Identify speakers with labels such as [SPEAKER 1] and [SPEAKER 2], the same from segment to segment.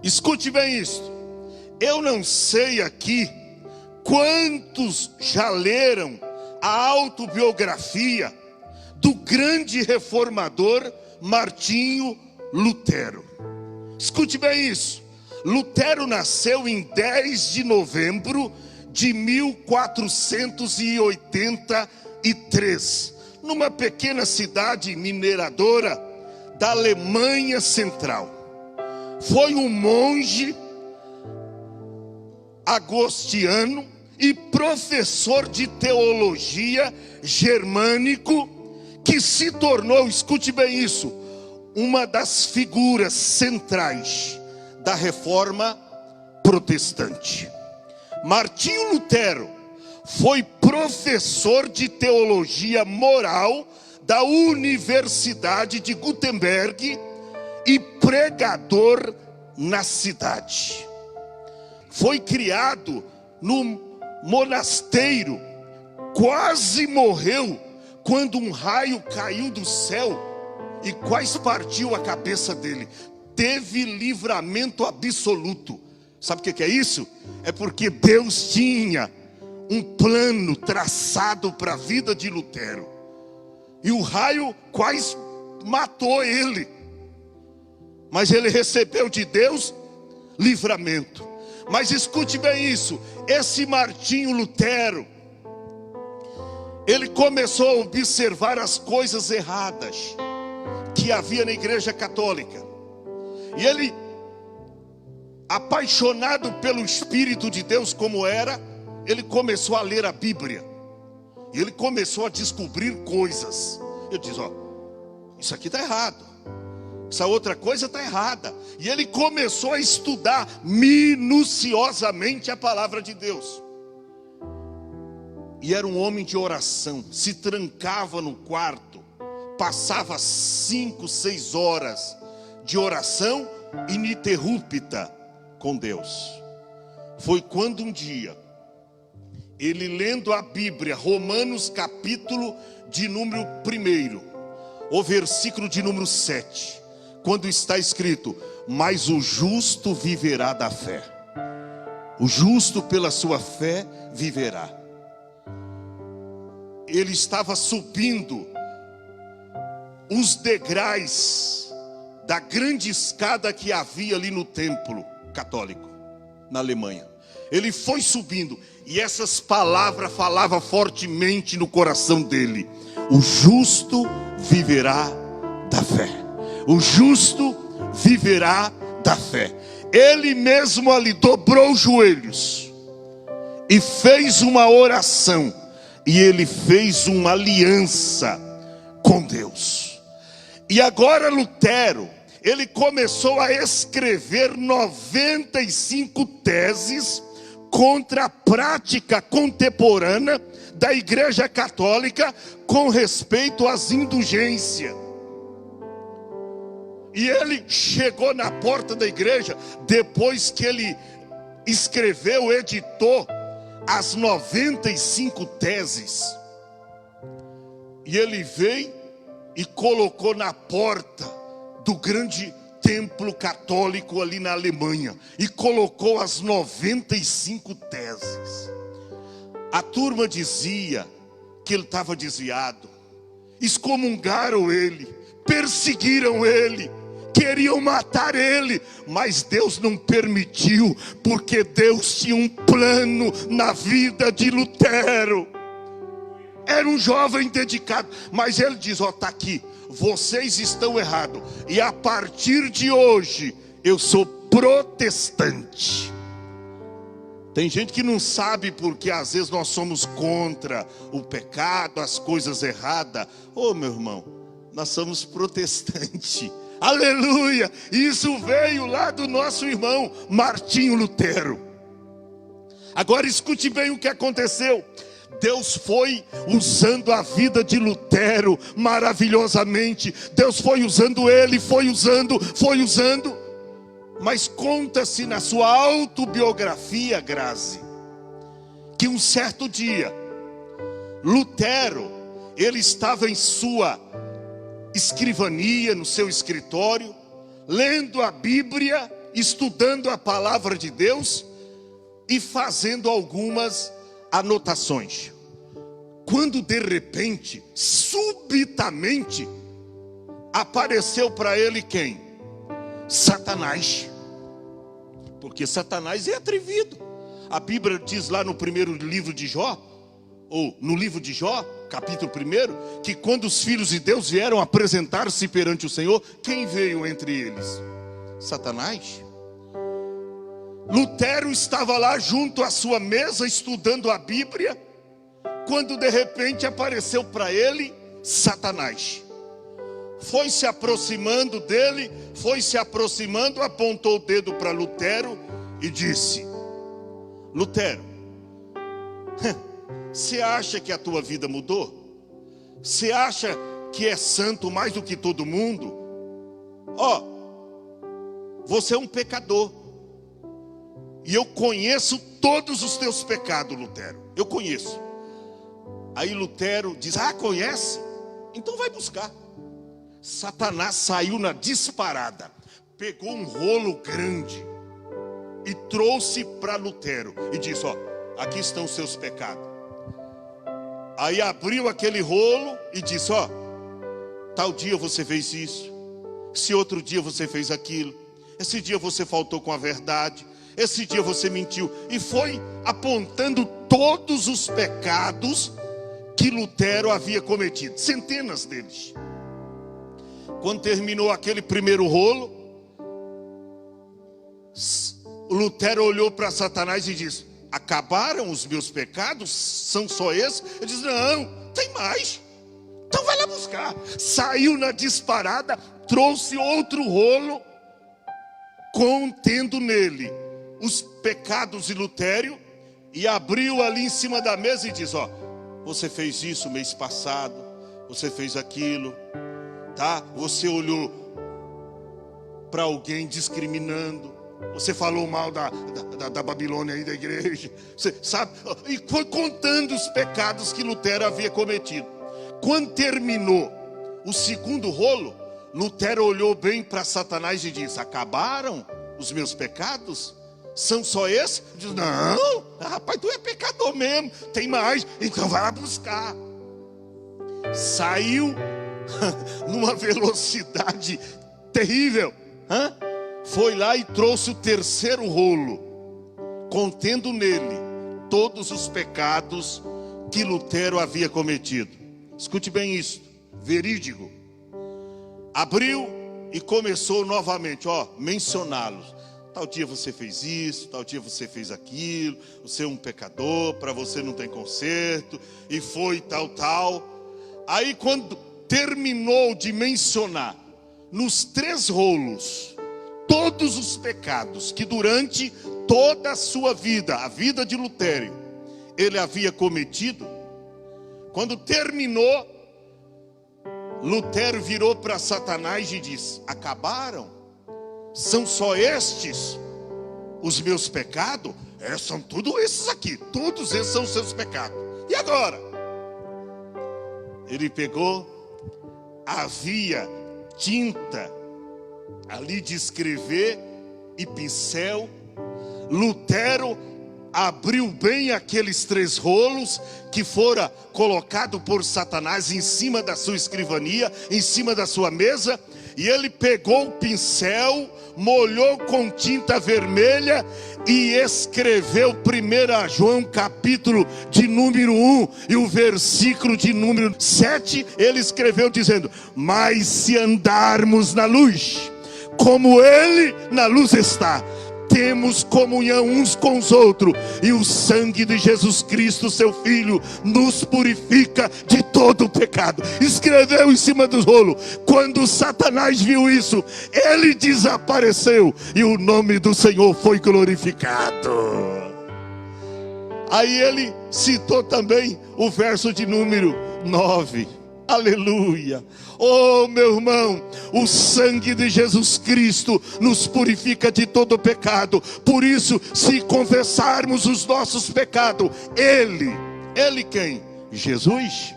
[SPEAKER 1] Escute bem isso. Eu não sei aqui quantos já leram a autobiografia do grande reformador Martinho Lutero. Escute bem isso. Lutero nasceu em 10 de novembro de 1483, numa pequena cidade mineradora da Alemanha Central. Foi um monge agostiniano e professor de teologia germânico, que se tornou, escute bem isso, uma das figuras centrais da reforma protestante. Martinho Lutero foi professor de teologia moral da Universidade de Gutenberg e pregador na cidade. Foi criado no monasteiro, quase morreu quando um raio caiu do céu e quase partiu a cabeça dele. Teve livramento absoluto. Sabe o que é isso? É porque Deus tinha um plano traçado para a vida de Lutero, e o raio quase matou ele, mas ele recebeu de Deus livramento. Mas escute bem isso, esse Martinho Lutero, ele começou a observar as coisas erradas que havia na igreja católica, e ele, apaixonado pelo Espírito de Deus como era, ele começou a ler a Bíblia, e ele começou a descobrir coisas. Eu disse, isso aqui está errado, essa outra coisa está errada. E ele começou a estudar minuciosamente a palavra de Deus. E era um homem de oração, se trancava no quarto, passava 5, 6 horas de oração ininterrupta com Deus. Foi quando um dia, ele lendo a Bíblia, Romanos capítulo de número 1, o versículo de número 7, quando está escrito: mas o justo viverá da fé. O justo pela sua fé viverá. Ele estava subindo os degraus da grande escada que havia ali no templo católico, na Alemanha. Ele foi subindo, e essas palavras falavam fortemente no coração dele: o justo viverá da fé. O justo viverá da fé. Ele mesmo ali dobrou os joelhos e fez uma oração, e ele fez uma aliança com Deus. E agora Lutero, ele começou a escrever 95 teses contra a prática contemporânea da Igreja Católica com respeito às indulgências. E ele chegou na porta da igreja, depois que ele escreveu, editou as 95 teses. E ele veio e colocou na porta do grande templo católico ali na Alemanha, e colocou as 95 teses. A turma dizia que ele estava desviado, excomungaram ele, perseguiram ele, queriam matar ele, mas Deus não permitiu, porque Deus tinha um plano na vida de Lutero. Era um jovem dedicado, mas ele diz: está aqui, vocês estão errados, e a partir de hoje eu sou protestante. Tem gente que não sabe, porque às vezes nós somos contra o pecado, as coisas erradas. Meu irmão, nós somos protestantes. Aleluia! Isso veio lá do nosso irmão Martinho Lutero. Agora escute bem o que aconteceu. Deus foi usando a vida de Lutero maravilhosamente. Deus foi usando ele, foi usando. Mas conta-se na sua autobiografia, Grazi, que um certo dia, Lutero, ele estava em sua escrivania, no seu escritório, lendo a Bíblia, estudando a palavra de Deus e fazendo algumas anotações. Quando de repente, subitamente, apareceu para ele quem? Satanás. Porque Satanás é atrevido. A Bíblia diz lá no primeiro livro de Jó, ou no livro de Jó, capítulo 1, que quando os filhos de Deus vieram apresentar-se perante o Senhor, quem veio entre eles? Satanás. Lutero estava lá junto à sua mesa estudando a Bíblia, quando de repente apareceu para ele Satanás. Foi se aproximando dele, foi se aproximando, apontou o dedo para Lutero e disse: Lutero, você acha que a tua vida mudou? Você acha que é santo mais do que todo mundo? Você é um pecador. E eu conheço todos os teus pecados, Lutero. Eu conheço. Aí Lutero diz: conhece? Então vai buscar. Satanás saiu na disparada, pegou um rolo grande e trouxe para Lutero e disse: aqui estão os seus pecados. Aí abriu aquele rolo e disse: tal dia você fez isso, esse outro dia você fez aquilo, esse dia você faltou com a verdade, esse dia você mentiu. E foi apontando todos os pecados que Lutero havia cometido, centenas deles. Quando terminou aquele primeiro rolo, Lutero olhou para Satanás e disse: acabaram os meus pecados? São só esses? Ele disse: não, tem mais. Então vai lá buscar. Saiu na disparada, trouxe outro rolo, contendo nele os pecados de Lutero, e abriu ali em cima da mesa e diz: você fez isso mês passado, você fez aquilo, tá? Você olhou para alguém discriminando, você falou mal da Babilônia aí da igreja, você sabe? E foi contando os pecados que Lutero havia cometido. Quando terminou o segundo rolo, Lutero olhou bem para Satanás e disse: acabaram os meus pecados? São só esses? Ele disse: não, rapaz, tu é pecador mesmo, tem mais, então vai lá buscar. Saiu numa velocidade terrível, foi lá e trouxe o terceiro rolo, contendo nele todos os pecados que Lutero havia cometido. Escute bem isso, verídico. Abriu e começou novamente, mencioná-los. Tal dia você fez isso, tal dia você fez aquilo, você é um pecador, para você não tem conserto, e foi tal. Aí quando terminou de mencionar nos 3 rolos todos os pecados que durante toda a sua vida, a vida de Lutero, ele havia cometido, quando terminou, Lutero virou para Satanás e disse: acabaram? São só estes os meus pecados? São todos esses aqui, todos esses são os seus pecados. E agora? Ele pegou, havia tinta ali de escrever e pincel. Lutero abriu bem aqueles 3 rolos que fora colocado por Satanás em cima da sua escrivania, em cima da sua mesa, e ele pegou o pincel, molhou com tinta vermelha e escreveu 1 João capítulo de número 1 e o versículo de número 7. Ele escreveu dizendo: mas se andarmos na luz, como ele na luz está, temos comunhão uns com os outros, e o sangue de Jesus Cristo, seu Filho, nos purifica de todo o pecado. Escreveu em cima do rolo. Quando Satanás viu isso, ele desapareceu e o nome do Senhor foi glorificado. Aí ele citou também o verso de número 9. Aleluia. Oh, meu irmão, o sangue de Jesus Cristo nos purifica de todo pecado. Por isso, se confessarmos os nossos pecados, Ele quem? Jesus.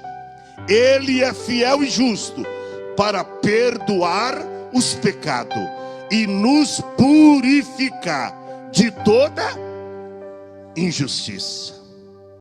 [SPEAKER 1] Ele é fiel e justo para perdoar os pecados e nos purificar de toda injustiça.